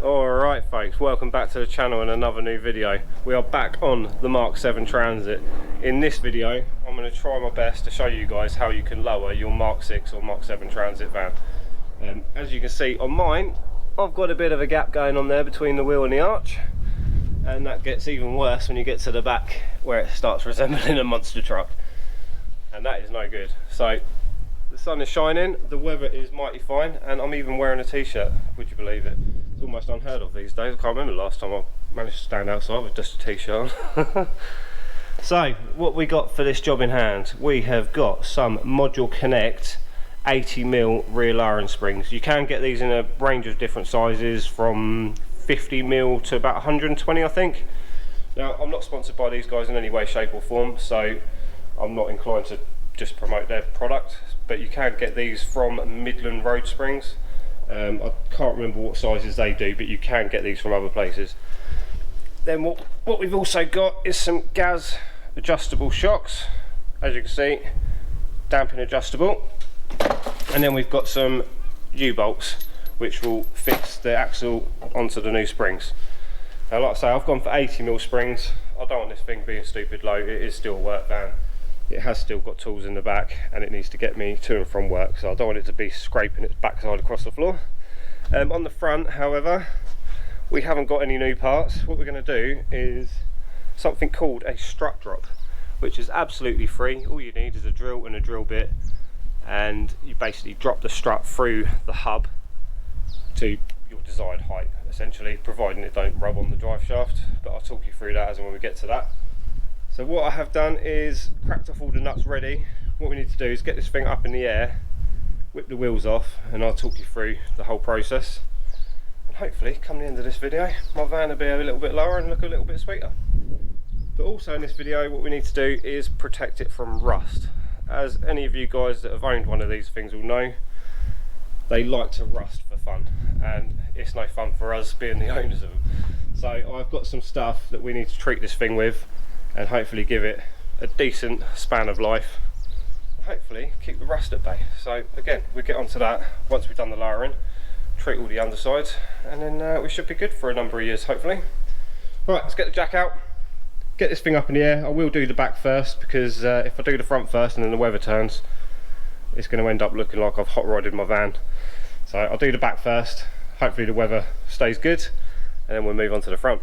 Alright folks, welcome back to the channel and another new video. We are back on the Mk7 Transit. In this video I'm going to try my best to show you guys how you can lower your Mk6 or Mk7 Transit van. As you can see on mine, I've got a bit of a gap going on there between the wheel and the arch, and that gets even worse when you get to the back where it starts resembling a monster truck, and that is no good. So the sun is shining, the weather is mighty fine, and I'm even wearing a t-shirt. Would you believe it? It's almost unheard of these days. I can't remember the last time I managed to stand outside with just a t-shirt on. So what we got for this job in hand, we have got some Module Connect 80mm rear lowering springs. You can get these in a range of different sizes from 50mm to about 120, I think. Now I'm not sponsored by these guys in any way, shape or form, so I'm not inclined to just promote their product, but you can get these from Midland Road Springs. I can't remember what sizes they do, but you can get these from other places. Then what we've also got is some gas adjustable shocks, as you can see, damping adjustable, and then we've got some U-bolts which will fix the axle onto the new springs. Now like I say, I've gone for 80mm springs. I don't want this thing being stupid low. It is still a work van. It has still got tools in the back and it needs to get me to and from work, so I don't want it to be scraping its backside across the floor. On the front, however, we haven't got any new parts. What we're going to do is something called a strut drop, which is absolutely free. All you need is a drill and a drill bit, and you basically drop the strut through the hub to your desired height, essentially, providing it don't rub on the drive shaft, but I'll talk you through that as and when we get to that. So what I have done is cracked off all the nuts ready. What we need to do is get this thing up in the air, whip the wheels off, and I'll talk you through the whole process. And hopefully, come the end of this video, my van will be a little bit lower and look a little bit sweeter. But also in this video, what we need to do is protect it from rust. As any of you guys that have owned one of these things will know, they like to rust for fun, and it's no fun for us being the owners of them. So I've got some stuff that we need to treat this thing with, and hopefully give it a decent span of life, and hopefully keep the rust at bay. So again, we'll get onto that once we've done the lowering, treat all the undersides, and then we should be good for a number of years, hopefully. Right, let's get the jack out, get this thing up in the air. I will do the back first, because if I do the front first and then the weather turns, it's going to end up looking like I've hot rodded my van. So I'll do the back first, hopefully the weather stays good, and then we'll move on to the front.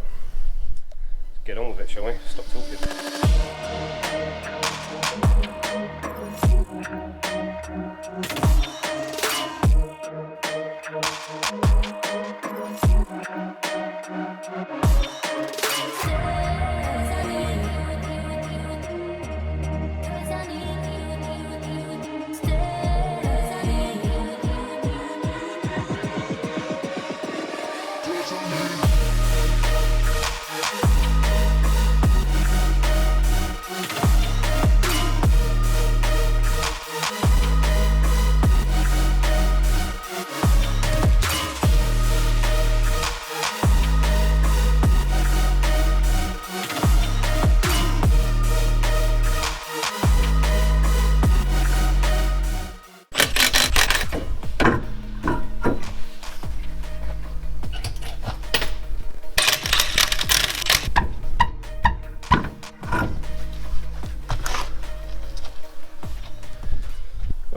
Get on with it, shall we? Stop talking.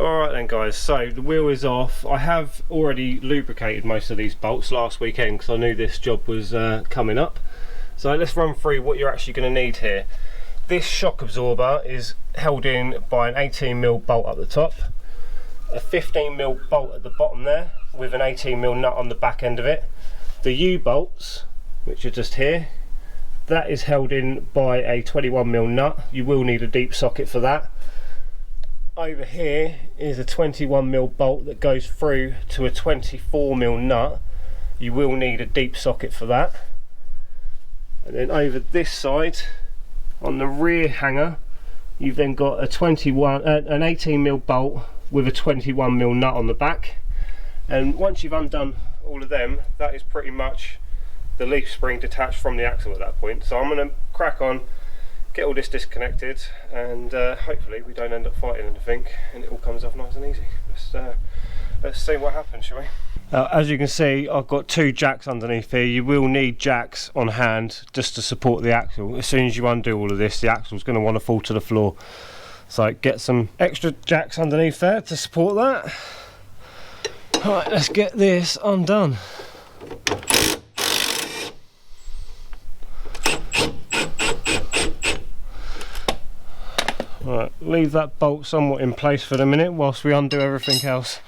Alright then guys, so the wheel is off. I have already lubricated most of these bolts last weekend because I knew this job was coming up. So let's run through what you're actually going to need here. This shock absorber is held in by an 18mm bolt at the top, a 15mm bolt at the bottom there with an 18mm nut on the back end of it. The U-bolts, which are just here, that is held in by a 21mm nut. You will need a deep socket for that. Over here is a 21mm bolt that goes through to a 24mm nut. You will need a deep socket for that. And then over this side, on the rear hanger, you've then got an 18mm bolt with a 21mm nut on the back. And once you've undone all of them, that is pretty much the leaf spring detached from the axle at that point. So I'm going to crack on, get all this disconnected, and hopefully we don't end up fighting anything and it all comes off nice and easy. Let's see what happens, shall we? As you can see, I've got 2 jacks underneath here. You will need jacks on hand just to support the axle. As soon as you undo all of this, the axle's going to want to fall to the floor. So get some extra jacks underneath there to support that. Right, let's get this undone. Right, leave that bolt somewhat in place for the minute whilst we undo everything else.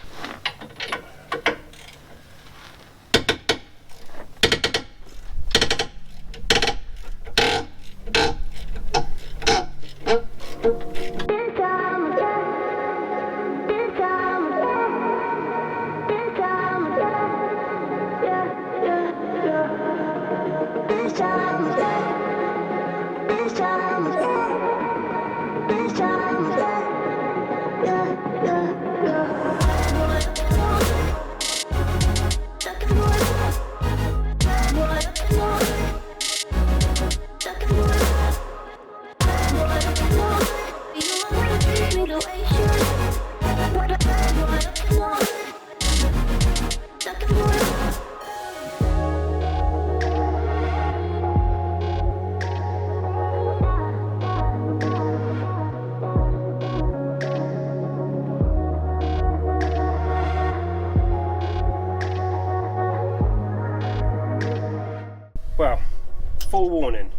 Well, forewarning,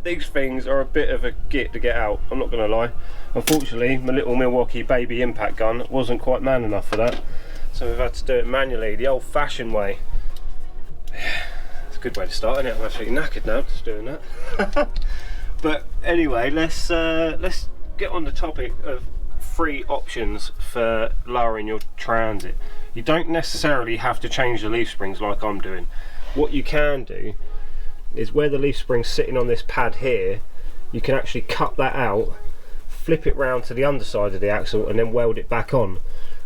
these things are a bit of a git to get out, I'm not going to lie. Unfortunately, my little Milwaukee baby impact gun wasn't quite man enough for that, so we've had to do it manually, the old fashioned way. It's a good way to start, isn't it? I'm absolutely knackered now just doing that. But anyway, let's get on the topic of 3 options for lowering your transit. You don't necessarily have to change the leaf springs like I'm doing. What you can do is where the leaf spring's sitting on this pad here, you can actually cut that out, flip it round to the underside of the axle and then weld it back on,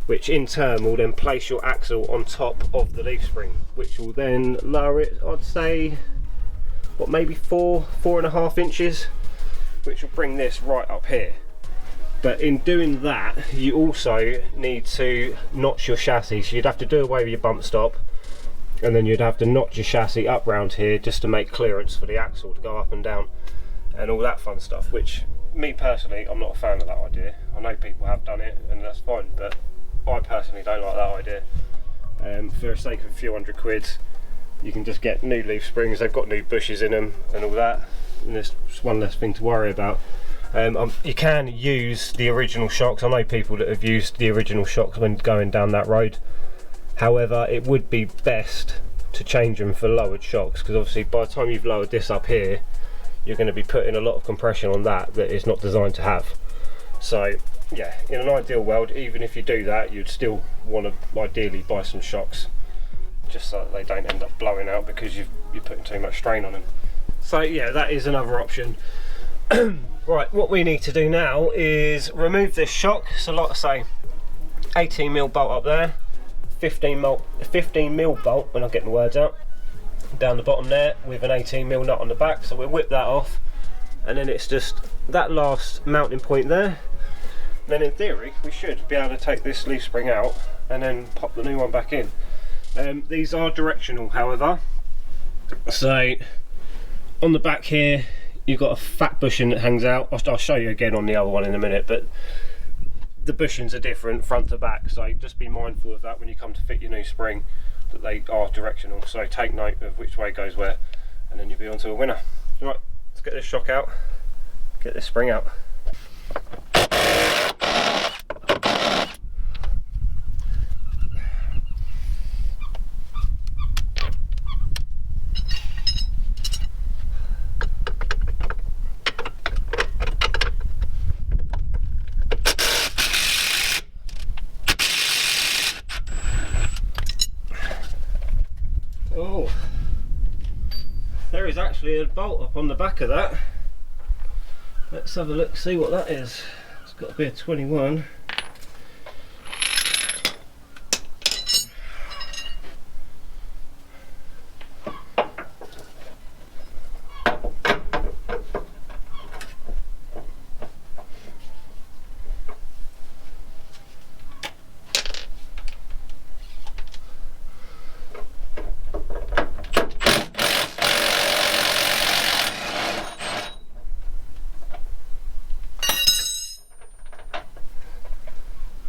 which in turn will then place your axle on top of the leaf spring, which will then lower it, I'd say, what, maybe 4.5 inches, which will bring this right up here. But in doing that, you also need to notch your chassis, so you'd have to do away with your bump stop, and then you'd have to notch your chassis up round here just to make clearance for the axle to go up and down and all that fun stuff, which me personally, I'm not a fan of that idea. I know people have done it and that's fine, but I personally don't like that idea. For the sake of a few £100, you can just get new leaf springs, they've got new bushes in them and all that, and there's just one less thing to worry about. You can use the original shocks. I know people that have used the original shocks when going down that road. However, it would be best to change them for lowered shocks, because obviously by the time you've lowered this up here, you're going to be putting a lot of compression on that is not designed to have. So yeah, in an ideal world, even if you do that, you'd still want to ideally buy some shocks, just so that they don't end up blowing out because you're putting too much strain on them. So yeah, that is another option. Right, what we need to do now is remove this shock. So like I say, 18mm bolt up there, 15mm bolt, when I get my words out, down the bottom there with an 18mm nut on the back. So we'll whip that off, and then it's just that last mounting point there. Then in theory we should be able to take this leaf spring out and then pop the new one back in. These are directional, however, so on the back here you've got a fat bushing that hangs out. I'll show you again on the other one in a minute, but the bushings are different front to back, so just be mindful of that when you come to fit your new spring, that they are directional, so take note of which way goes where, and then you'll be on to a winner. Right, let's get this shock out, get this spring out. Oh, there is actually a bolt up on the back of that. Let's have a look, see what that is. It's got to be a 21.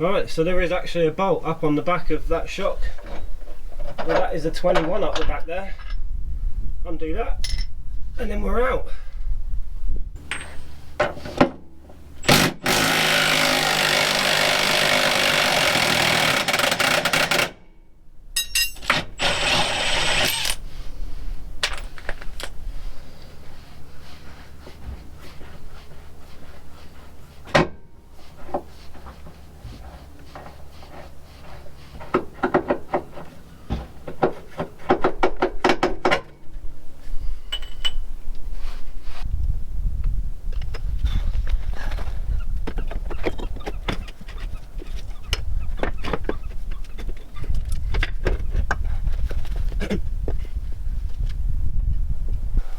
Right, so there is actually a bolt up on the back of that shock. Well, that is a 21 up the back there. Undo that, and then we're out.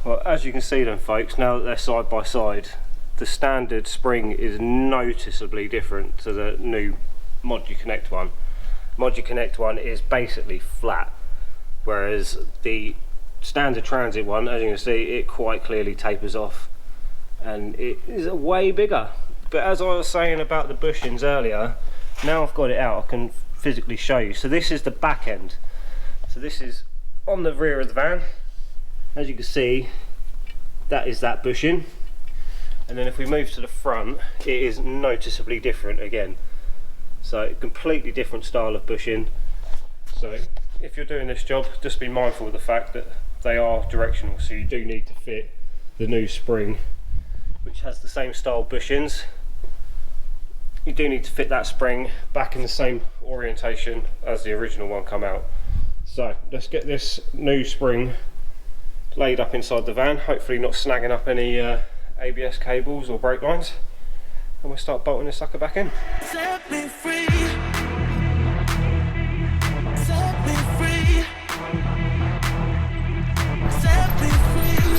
Well, as you can see then folks, now that they're side by side, the standard spring is noticeably different to the new Modular Connect one. Modular Connect one is basically flat, whereas the standard Transit one, as you can see, it quite clearly tapers off and it is way bigger. But as I was saying about the bushings earlier, now I've got it out, I can physically show you. So this is the back end. So this is on the rear of the van. As you can see, that is that bushing, and then if we move to the front, it is noticeably different again. So completely different style of bushing. So if you're doing this job, just be mindful of the fact that they are directional, so you do need to fit the new spring, which has the same style bushings. You do need to fit that spring back in the same orientation as the original one come out. So let's get this new spring laid up inside the van, hopefully not snagging up any ABS cables or brake lines, and we'll start bolting this sucker back in. Set me free. Set me free. Set me free.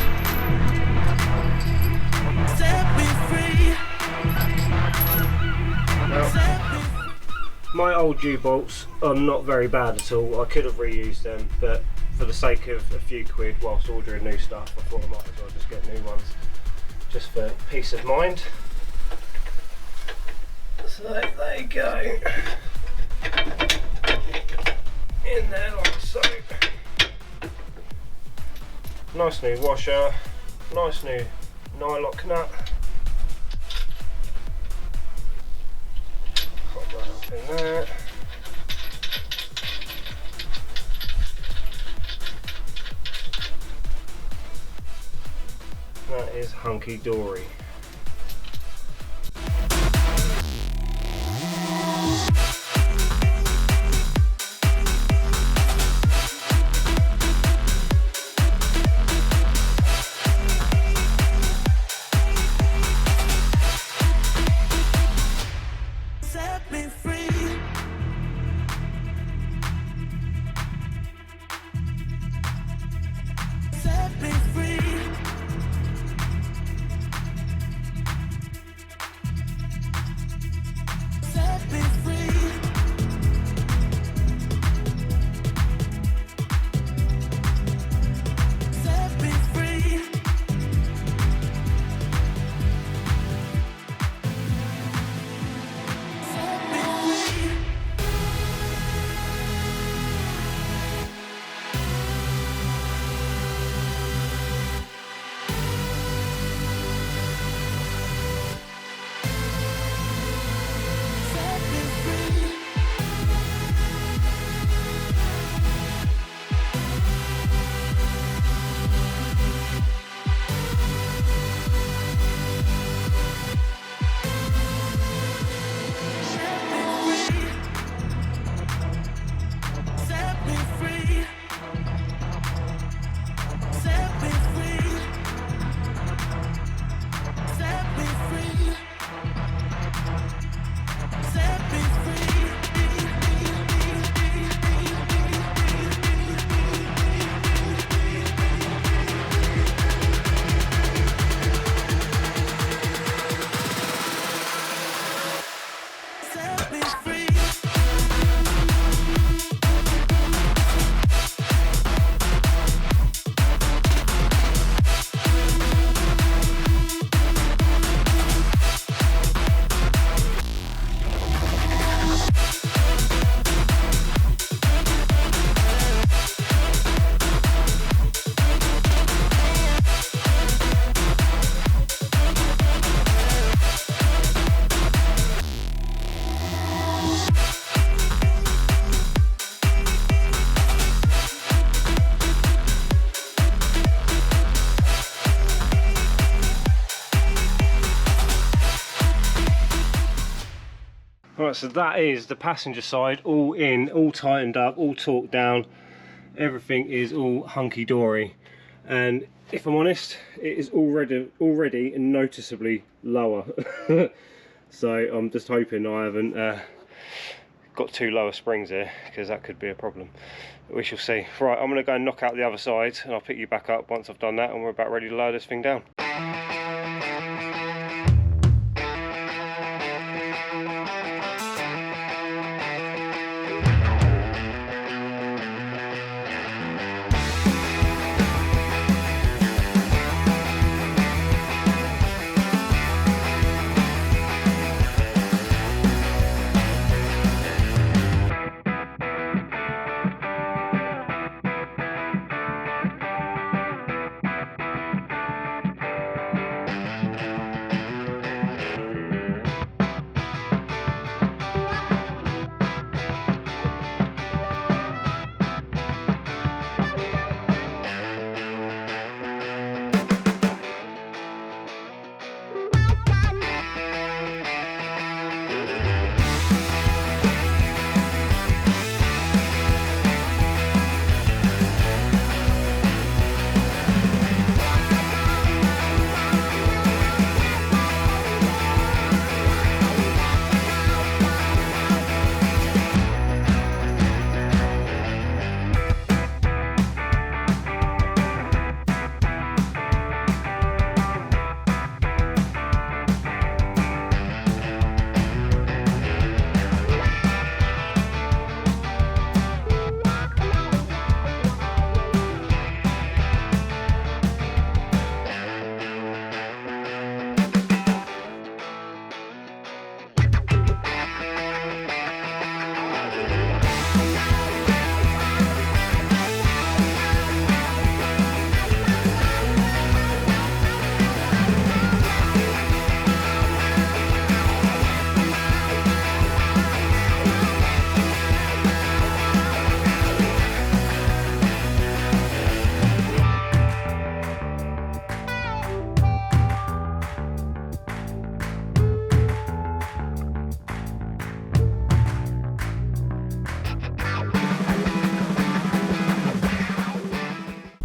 Set me free. Now, my old U-bolts are not very bad at all. I could have reused them, but for the sake of a few quid whilst ordering new stuff, I thought I might as well just get new ones, just for peace of mind. So there you go, in there like so. Nice new washer, nice new nylock nut. Pop that up in there. That is hunky dory. Set me free. Set me free. Set me free. Set me free. Set me free. Right, so that is the passenger side all in, all tightened up, all torqued down. Everything is all hunky-dory, and if I'm honest, it is already noticeably lower. So I'm just hoping I haven't got too lower springs here, because that could be a problem. But we shall see. Right, I'm going to go and knock out the other side, and I'll pick you back up once I've done that and we're about ready to lower this thing down.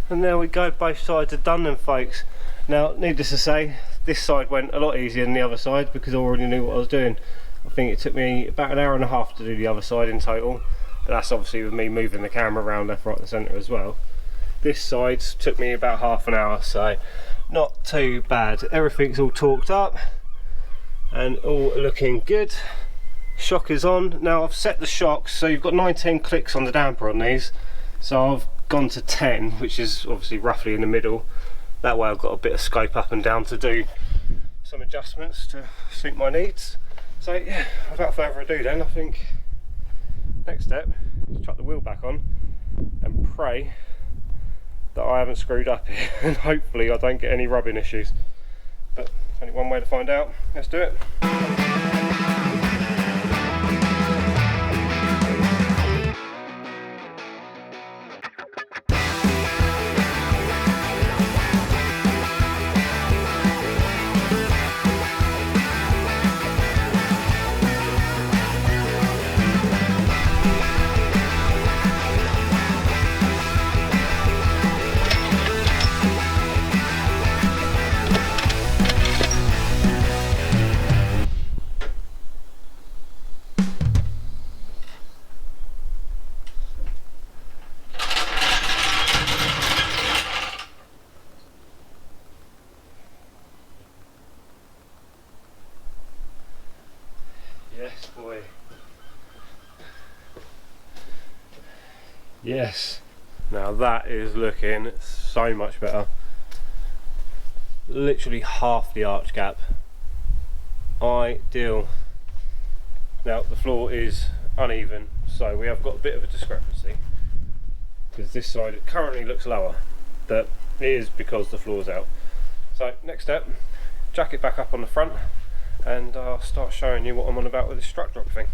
And there we go, both sides are done then, folks. Now, needless to say, this side went a lot easier than the other side because I already knew what I was doing. I think it took me about an hour and a half to do the other side in total, but that's obviously with me moving the camera around left, right and centre as well. This side took me about half an hour, so not too bad. Everything's all torqued up and all looking good. Shock is on. Now I've set the shocks, so you've got 19 clicks on the damper on these, so I've gone to 10, which is obviously roughly in the middle. That way I've got a bit of scope up and down to do some adjustments to suit my needs. So yeah, without further ado then, I think next step is chuck the wheel back on and pray that I haven't screwed up here and hopefully I don't get any rubbing issues. But only one way to find out. Let's do it. Yes, boy. Yes. Now that is looking so much better. Literally half the arch gap. Ideal. Now the floor is uneven, so we have got a bit of a discrepancy because this side currently looks lower. That is because the floor's out. So next step, jack it back up on the front and I'll start showing you what I'm on about with this strut drop thing.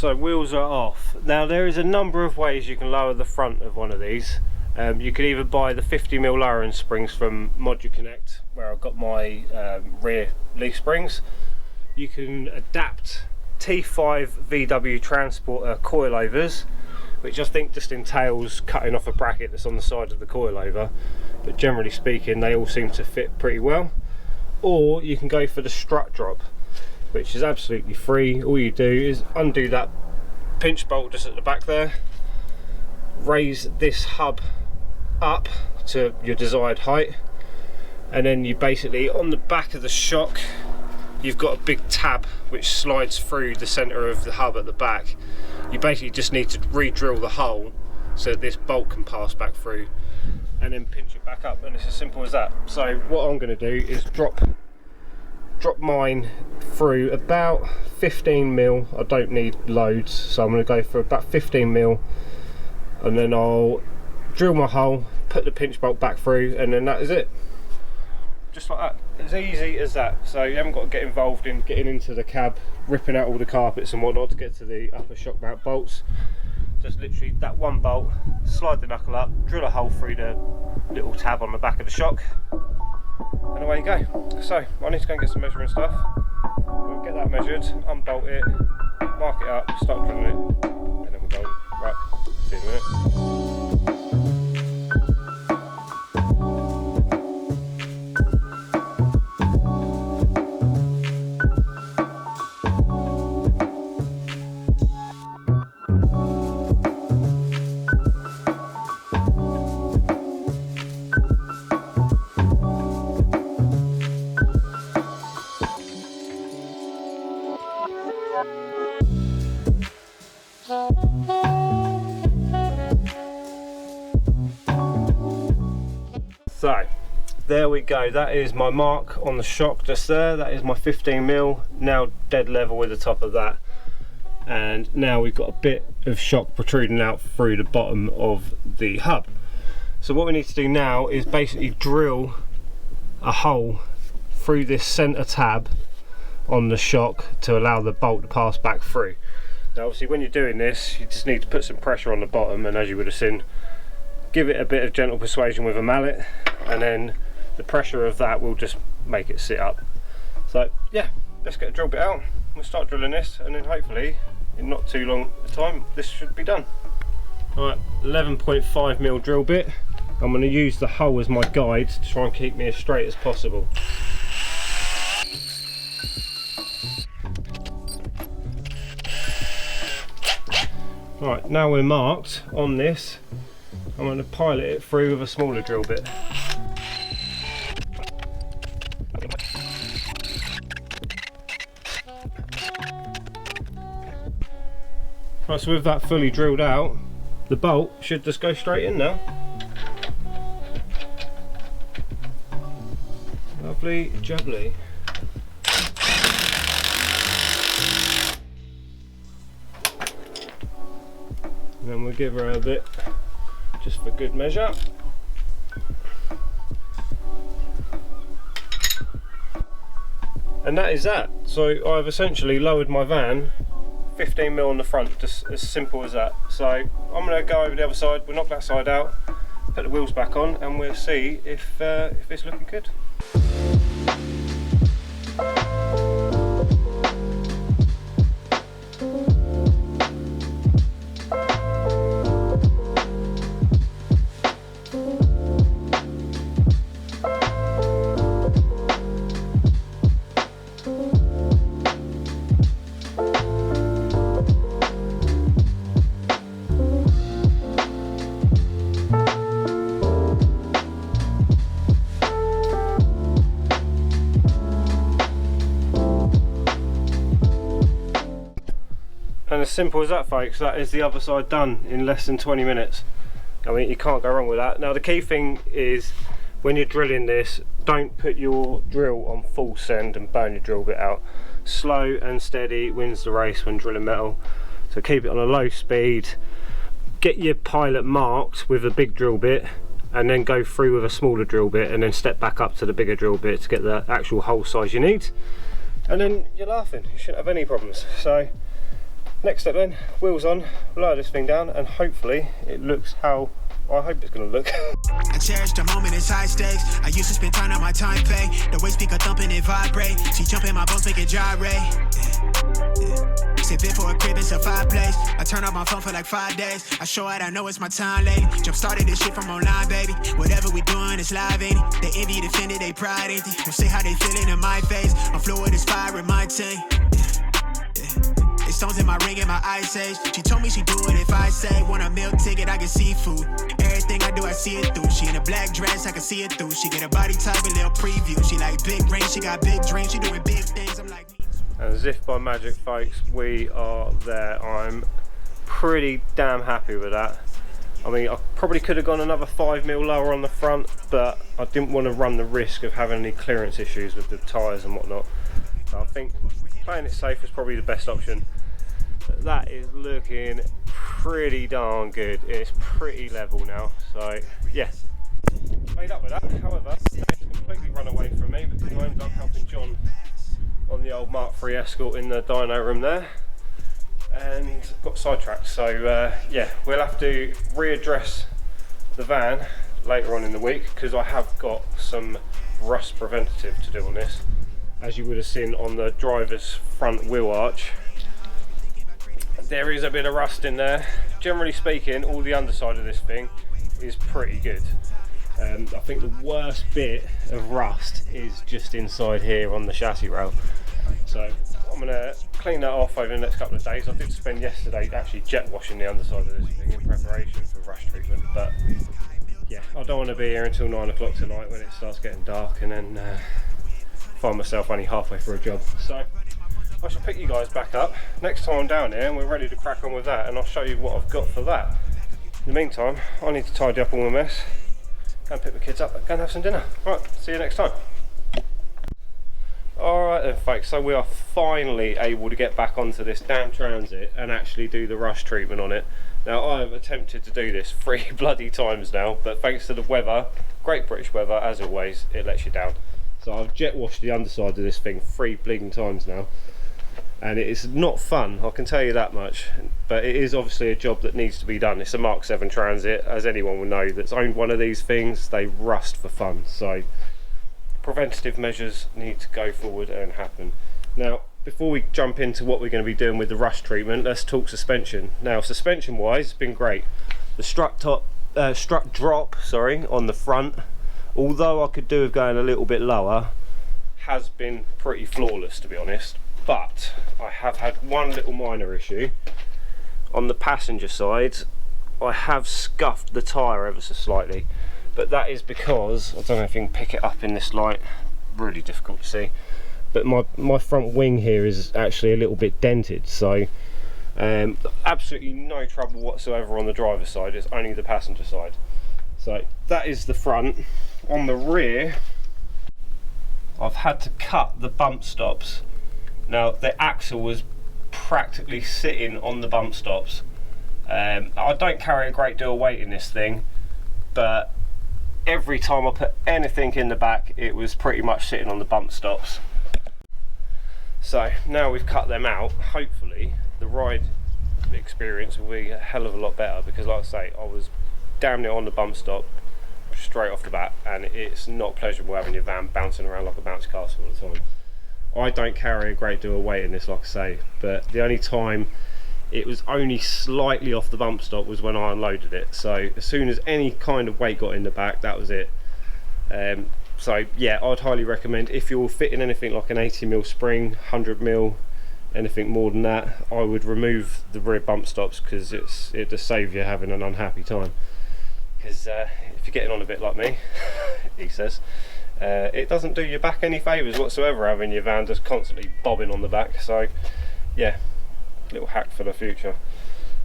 So wheels are off. Now there is a number of ways you can lower the front of one of these. You could either buy the 50mm lowering springs from Modular Connect, where I've got my rear leaf springs. You can adapt T5 VW transporter coilovers, which I think just entails cutting off a bracket that's on the side of the coilover, but generally speaking they all seem to fit pretty well. Or you can go for the strut drop, which is absolutely free. All you do is undo that pinch bolt just at the back there, raise this hub up to your desired height, and then you basically, on the back of the shock, you've got a big tab which slides through the center of the hub at the back. You basically just need to re-drill the hole so that this bolt can pass back through, and then pinch it back up, and it's as simple as that. So what I'm going to do is drop mine through about 15mm. I don't need loads, so I'm going to go for about 15mm, and then I'll drill my hole, put the pinch bolt back through, and then that is it. Just like that. As easy as that. So you haven't got to get involved in getting into the cab, ripping out all the carpets and whatnot to get to the upper shock mount bolts. Just literally that one bolt, slide the knuckle up, drill a hole through the little tab on the back of the shock, and away you go. So I need to go and get some measuring stuff. We'll get that measured, unbolt it, mark it up, start drilling it, and then we'll go. Right, see you in a minute. So there we go, that is my mark on the shock just there. That is my 15mm, now dead level with the top of that, and now we've got a bit of shock protruding out through the bottom of the hub. So what we need to do now is basically drill a hole through this center tab on the shock to allow the bolt to pass back through. Now obviously when you're doing this, you just need to put some pressure on the bottom, and as you would have seen, give it a bit of gentle persuasion with a mallet, and then the pressure of that will just make it sit up. So yeah, let's get a drill bit out, we'll start drilling this, and then hopefully in not too long a time this should be done. Alright, 11.5mm drill bit. I'm going to use the hole as my guide to try and keep me as straight as possible. Right, now we're marked on this, I'm going to pilot it through with a smaller drill bit. Right, so with that fully drilled out, the bolt should just go straight in now. Lovely jubbly. And then we'll give her a bit just for good measure. And that is that. So I've essentially lowered my van 15mm on the front, just as simple as that. So I'm going to go over the other side, we'll knock that side out, put the wheels back on, and we'll see if it's looking good. And as simple as that, folks, that is the other side done in less than 20 minutes. I mean, you can't go wrong with that. Now the key thing is, when you're drilling this, don't put your drill on full send and burn your drill bit out. Slow and steady wins the race when drilling metal, so keep it on a low speed, get your pilot marked with a big drill bit, and then go through with a smaller drill bit, and then step back up to the bigger drill bit to get the actual hole size you need, and then you're laughing, you shouldn't have any problems. So Next step then, wheels on, lower this thing down, and hopefully it looks how I hope it's going to look. I cherish the moment, it's high stakes. I used to spend time on my time pay. The waist speaker thumping and vibrate. She jumping my bones, make it gyrate. Sit there for a crib, it's a fireplace. I turn off my phone for like 5 days. I show it, I know it's my time, lady. Jump started this shit from online, baby. Whatever we doing, it's live, ain't it? They envy, defended, they pride, ain't it? Don't say how they feeling in my face. I'm fluid, it's fire in my team. It's stones in my ring and my ice age. She told me she do it if I say. Want a meal ticket, I get seafood. Everything I do, I see it through. She in a black dress, I can see it through. She get a body type, a little preview. She like big rings, she got big dreams. She doing big things, I'm like... And as if by magic, folks, we are there. I'm pretty damn happy with that. I mean, I probably could have gone another 5mm lower on the front, but I didn't want to run the risk of having any clearance issues with the tyres and whatnot. So I think playing it safe is probably the best option. But that is looking pretty darn good. It's pretty level now, so yeah, made up with that. However, it's completely run away from me because I ended up helping John on the old Mark III Escort in the dyno room there and got sidetracked. So yeah, we'll have to readdress the van later on in the week because I have got some rust preventative to do on this. As you would have seen on the driver's front wheel arch, there is a bit of rust in there. Generally speaking, all the underside of this thing is pretty good. I think the worst bit of rust is just inside here on the chassis rail. So I'm going to clean that off over the next couple of days. I did spend yesterday actually jet washing the underside of this thing in preparation for rust treatment, but yeah, I don't want to be here until 9 o'clock tonight when it starts getting dark and then find myself only halfway through a job. So I shall pick you guys back up next time I'm down here and we're ready to crack on with that, and I'll show you what I've got for that. In the meantime, I need to tidy up all my mess, go and pick the kids up, go and have some dinner. Right, see you next time. Alright then folks, so we are finally able to get back onto this damn Transit and actually do the rust treatment on it. Now I have attempted to do this 3 bloody times now, but thanks to the weather, Great British weather as always, it lets you down. So I've jet washed the underside of this thing 3 bleeding times now, and it is not fun, I can tell you that much, but it is obviously a job that needs to be done. It's a Mark 7 Transit, as anyone will know that's owned one of these things, they rust for fun, so preventative measures need to go forward and happen. Now before we jump into what we're going to be doing with the rust treatment, let's talk suspension. Now suspension wise, it's been great. The strut drop on the front, although I could do with going a little bit lower, has been pretty flawless to be honest. But I have had one little minor issue. On the passenger side, I have scuffed the tyre ever so slightly, but that is because, I don't know if you can pick it up in this light, really difficult to see, but my front wing here is actually a little bit dented, so absolutely no trouble whatsoever on the driver's side, it's only the passenger side. So that is the front. On the rear, I've had to cut the bump stops. Now the axle was practically sitting on the bump stops. I don't carry a great deal of weight in this thing, but every time I put anything in the back it was pretty much sitting on the bump stops. So now we've cut them out, hopefully the ride experience will be a hell of a lot better, because like I say, I was damn near on the bump stop straight off the bat, and it's not pleasurable having your van bouncing around like a bouncy castle all the time. I don't carry a great deal of weight in this, like I say, but the only time it was only slightly off the bump stop was when I unloaded it. So as soon as any kind of weight got in the back, that was it. So yeah, I'd highly recommend, if you're fitting anything like an 80mm spring, 100mm, anything more than that, I would remove the rear bump stops, because it just saves you having an unhappy time. Because if you're getting on a bit like me, he says, it doesn't do your back any favours whatsoever having your van just constantly bobbing on the back. So yeah, little hack for the future.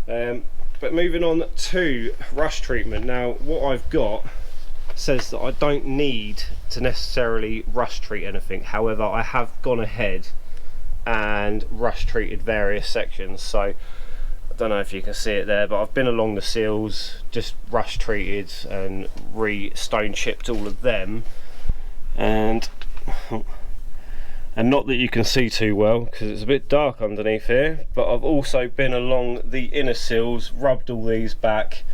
But moving on to rust treatment. Now what I've got says that I don't need to necessarily rust treat anything, however I have gone ahead and rust treated various sections. So I don't know if you can see it there, but I've been along the seals, just rust treated and stone chipped all of them, and and not that you can see too well because it's a bit dark underneath here, but I've also been along the inner sills, rubbed all these back.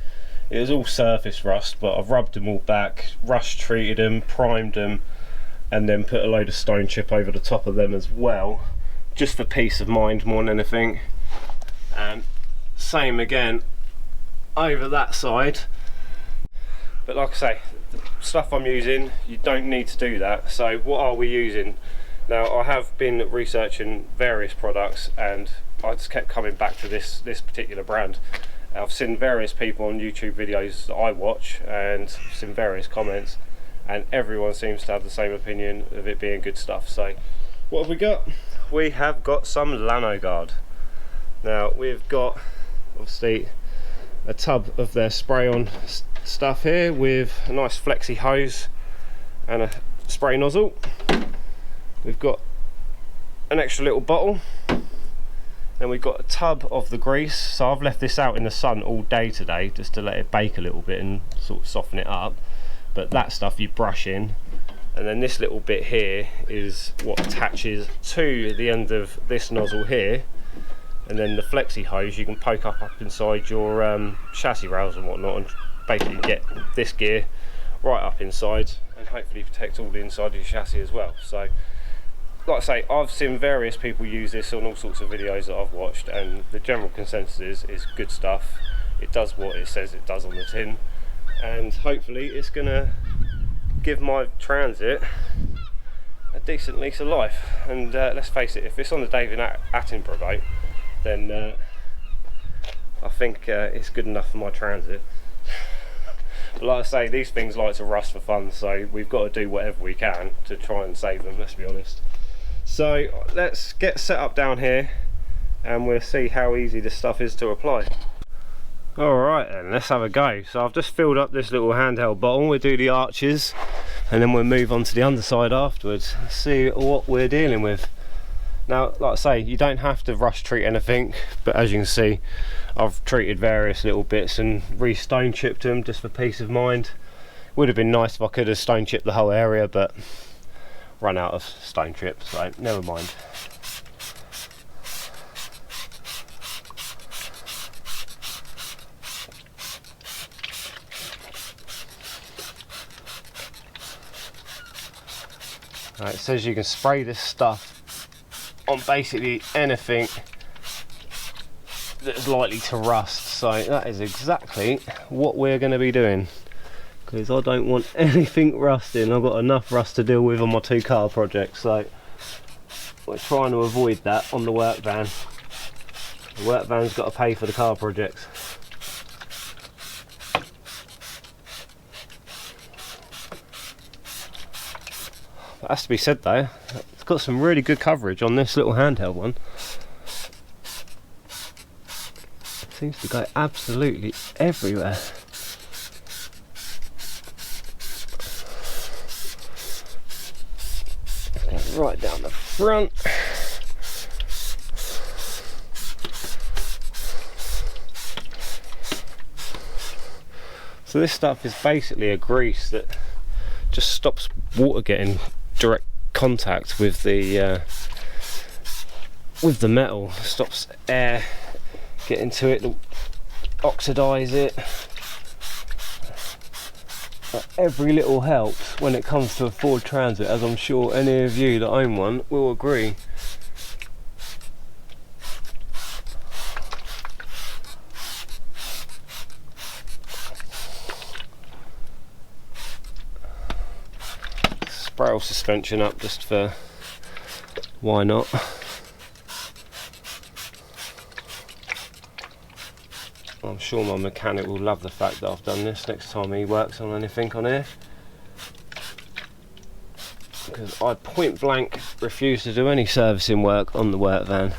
It was all surface rust, but I've rubbed them all back, rust treated them, primed them, and then put a load of stone chip over the top of them as well, just for peace of mind more than anything. And same again over that side. But like I say, the stuff I'm using, you don't need to do that. So what are we using? Now I have been researching various products and I just kept coming back to this particular brand. I've seen various people on YouTube videos that I watch and seen various comments, and everyone seems to have the same opinion of it being good stuff. So what have we got? We have got some Lanoguard. Now we've got obviously a tub of their spray on stuff here with a nice flexi hose and a spray nozzle. We've got an extra little bottle. Then we've got a tub of the grease. So I've left this out in the sun all day today just to let it bake a little bit and sort of soften it up. But that stuff you brush in, and then this little bit here is what attaches to the end of this nozzle here, and then the flexi hose you can poke up inside your chassis rails and whatnot, and basically get this gear right up inside and hopefully protect all the inside of your chassis as well. So like I say, I've seen various people use this on all sorts of videos that I've watched, and the general consensus is good stuff. It does what it says it does on the tin, and hopefully it's gonna give my Transit a decent lease of life. And let's face it, if it's on the David Attenborough boat, then I think it's good enough for my Transit. But like I say, these things like to rust for fun, so we've got to do whatever we can to try and save them, let's be honest. So let's get set up down here and we'll see how easy this stuff is to apply. Alright then, let's have a go. So I've just filled up this little handheld bottle. We'll do the arches and then we'll move on to the underside afterwards. Let's see what we're dealing with. Now, like I say, you don't have to rush treat anything, but as you can see, I've treated various little bits and re-stone chipped them just for peace of mind. Would have been nice if I could have stone chipped the whole area, but run out of stone chips, so never mind. Right, it says you can spray this stuff on basically anything that's likely to rust, so that is exactly what we're going to be doing, because I don't want anything rusting. I've got enough rust to deal with on my 2 car projects, so we're trying to avoid that on the work van. The work van's got to pay for the car projects. That has to be said though, it's got some really good coverage on this little handheld one. It seems to go absolutely everywhere. Right down the front. So this stuff is basically a grease that just stops water getting direct contact with the metal, stops air getting to it, oxidize it. But every little helps when it comes to a Ford Transit, as I'm sure any of you that own one will agree. Spiral suspension up just for why not. I'm sure my mechanic will love the fact that I've done this next time he works on anything on here, because I point blank refuse to do any servicing work on the work van.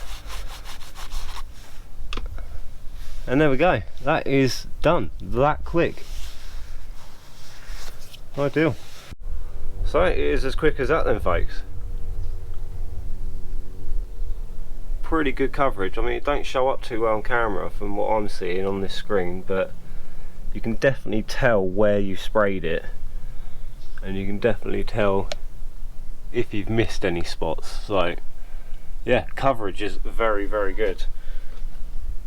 And there we go, that is done that quick. Ideal. So it is as quick as that then, folks. Pretty good coverage. I mean, it don't show up too well on camera from what I'm seeing on this screen, but you can definitely tell where you sprayed it, and you can definitely tell if you've missed any spots. So yeah, coverage is very, very good.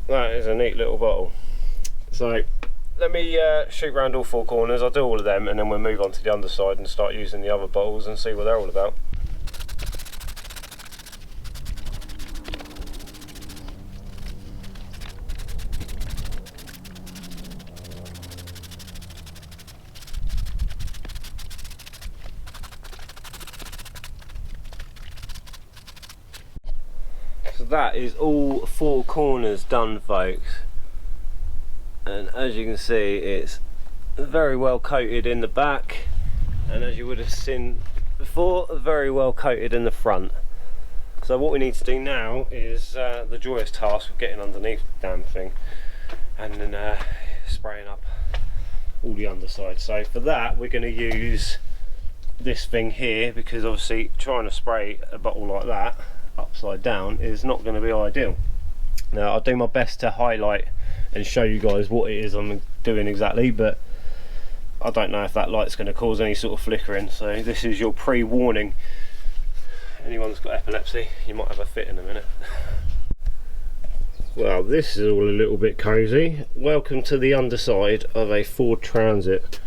That is a neat little bottle. So let me shoot round all 4 corners. I'll do all of them and then we'll move on to the underside and start using the other bottles and see what they're all about. So that is all 4 corners done, folks. And as you can see, it's very well coated in the back, and as you would have seen before, very well coated in the front. So what we need to do now is the joyous task of getting underneath the damn thing and then spraying up all the underside. So for that we're going to use this thing here, because obviously trying to spray a bottle like that upside down is not going to be ideal. Now I'll do my best to highlight and show you guys what it is I'm doing exactly, but I don't know if that light's going to cause any sort of flickering, so this is your pre-warning. Anyone's got epilepsy, you might have a fit in a minute. Well, this is all a little bit cozy. Welcome to the underside of a Ford Transit.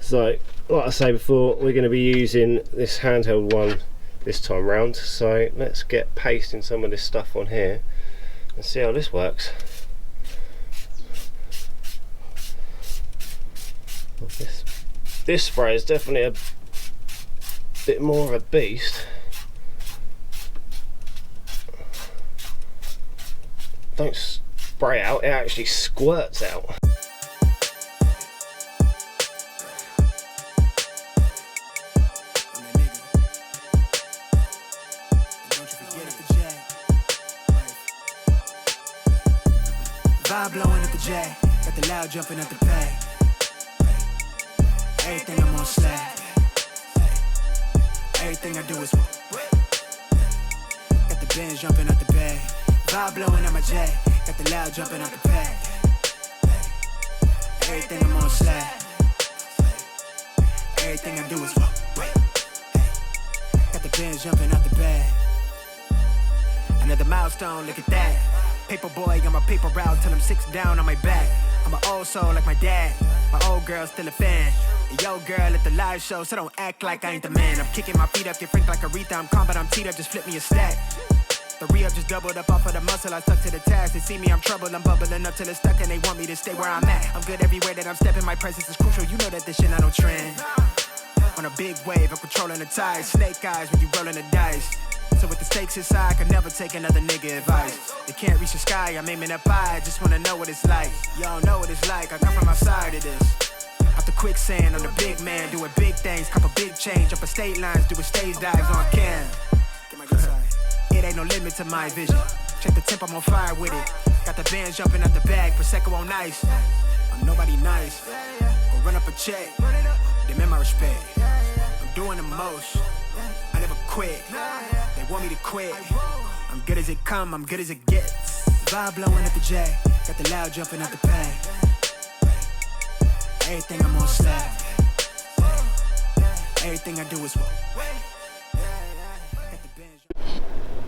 So like I say before, we're going to be using this handheld one this time round, so let's get pasting some of this stuff on here and see how this works. This spray is definitely a bit more of a beast. Don't spray out, it actually squirts out. Vibe blowing at the J, got the loud jumping at the pay. Everything I'm on slack. Everything I do is got the Benz jumping at the bay. Vibe blowing at my J, got the loud jumping at the pay. Everything I'm on slack. Everything I do is got the Benz jumping at the bay. Another milestone, look at that. Paper boy on my paper route till I'm 6 down on my back. I'm an old soul like my dad. My old girl's still a fan. Yo girl at the live show, so don't act like I ain't the man. I'm kicking my feet up, get franked like Aretha. I'm calm, but I'm teed up, just flip me a stack. The re-up just doubled up off of the muscle, I stuck to the task. They see me, I'm troubled, I'm bubbling up till it's stuck, and they want me to stay where I'm at. I'm good everywhere that I'm stepping, my presence is crucial. You know that this shit not no trend. On a big wave, I'm controlling the tide. Snake eyes when you rolling the dice. So with the stakes inside, I can never take another nigga advice. They can't reach the sky, I'm aiming up high. Just wanna know what it's like. Y'all know what it's like, I come from outside of this. Out the quicksand, I'm the big man, doing big things, cop a big change, up a state lines, doing stage dives on cam. It ain't no limit to my vision. Check the temp, I'm on fire with it. Got the bands jumping out the bag, Prosecco on ice. I'm nobody nice. Go run up a check, demand my respect. I'm doing the most, I never quit. They want me to quit. I'm good as it come, I'm good as it gets. Vibe blowing at the J, got the loud jumping out the bag. Everything I'm on slack. Everything I do is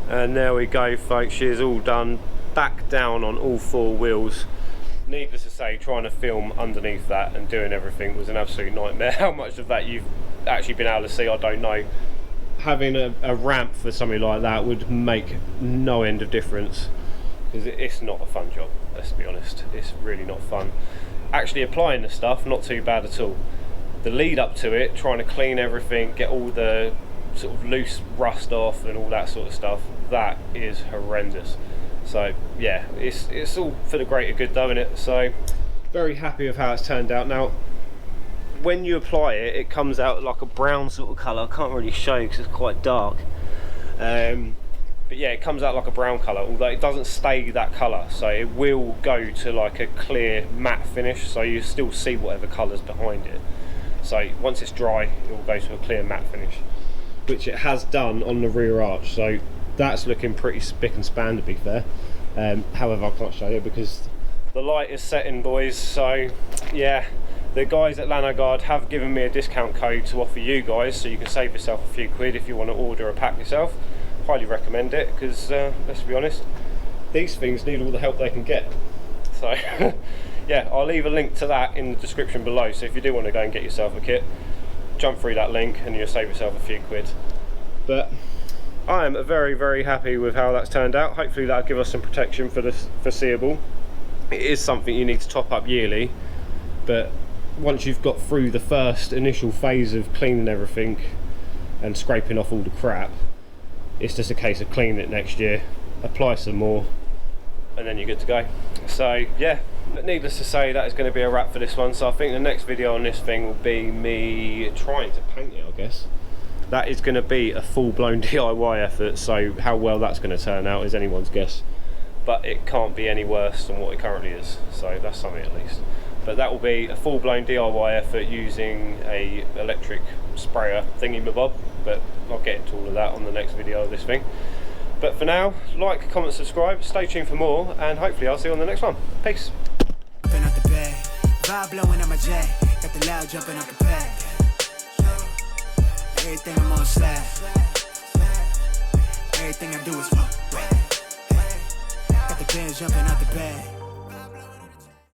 And there we go, folks, she is all done, back down on all 4 wheels. Needless to say, trying to film underneath that and doing everything was an absolute nightmare. How much of that you've actually been able to see, I don't know. Having a ramp for something like that would make no end of difference, because it's not a fun job, let's be honest. It's really not fun. Actually applying the stuff, not too bad at all. The lead up to it, trying to clean everything, get all the sort of loose rust off and all that sort of stuff, that is horrendous. So yeah, it's all for the greater good though, isn't it? So very happy with how it's turned out. Now when you apply it, it comes out like a brown sort of colour. I can't really show you because it's quite dark, but yeah, it comes out like a brown colour, although it doesn't stay that colour, so it will go to like a clear matte finish, so you still see whatever colour's behind it. So once it's dry, it will go to a clear matte finish, which it has done on the rear arch, so that's looking pretty spick and span, to be fair. However, I can't show you because the light is setting, boys, so yeah, The guys at Lanoguard have given me a discount code to offer you guys, so you can save yourself a few quid if you want to order a pack yourself. Highly recommend it, because let's be honest, these things need all the help they can get. So yeah, I'll leave a link to that in the description below, so if you do want to go and get yourself a kit, jump through that link and you'll save yourself a few quid. But I am very, very happy with how that's turned out. Hopefully that'll give us some protection for the foreseeable. It is something you need to top up yearly, but once you've got through the first initial phase of cleaning everything and scraping off all the crap, it's just a case of cleaning it next year, apply some more, and then you're good to go. So yeah, but needless to say, that is going to be a wrap for this one. So I think the next video on this thing will be me trying to paint it, I guess. That is going to be a full-blown DIY effort, so how well that's going to turn out is anyone's guess, but it can't be any worse than what it currently is, so that's something at least. But that will be a full-blown DIY effort using a electric sprayer thingy-mabob, but I'll get into all of that on the next video of this thing. But for now, like, comment, subscribe, stay tuned for more, and hopefully I'll see you on the next one. Peace. Jumping out the bed, vibe blowing on my jet, got the loud jumping out the bed. Everything I'm on slab, everything I do is fuck. Got the Benz jumping out the bed.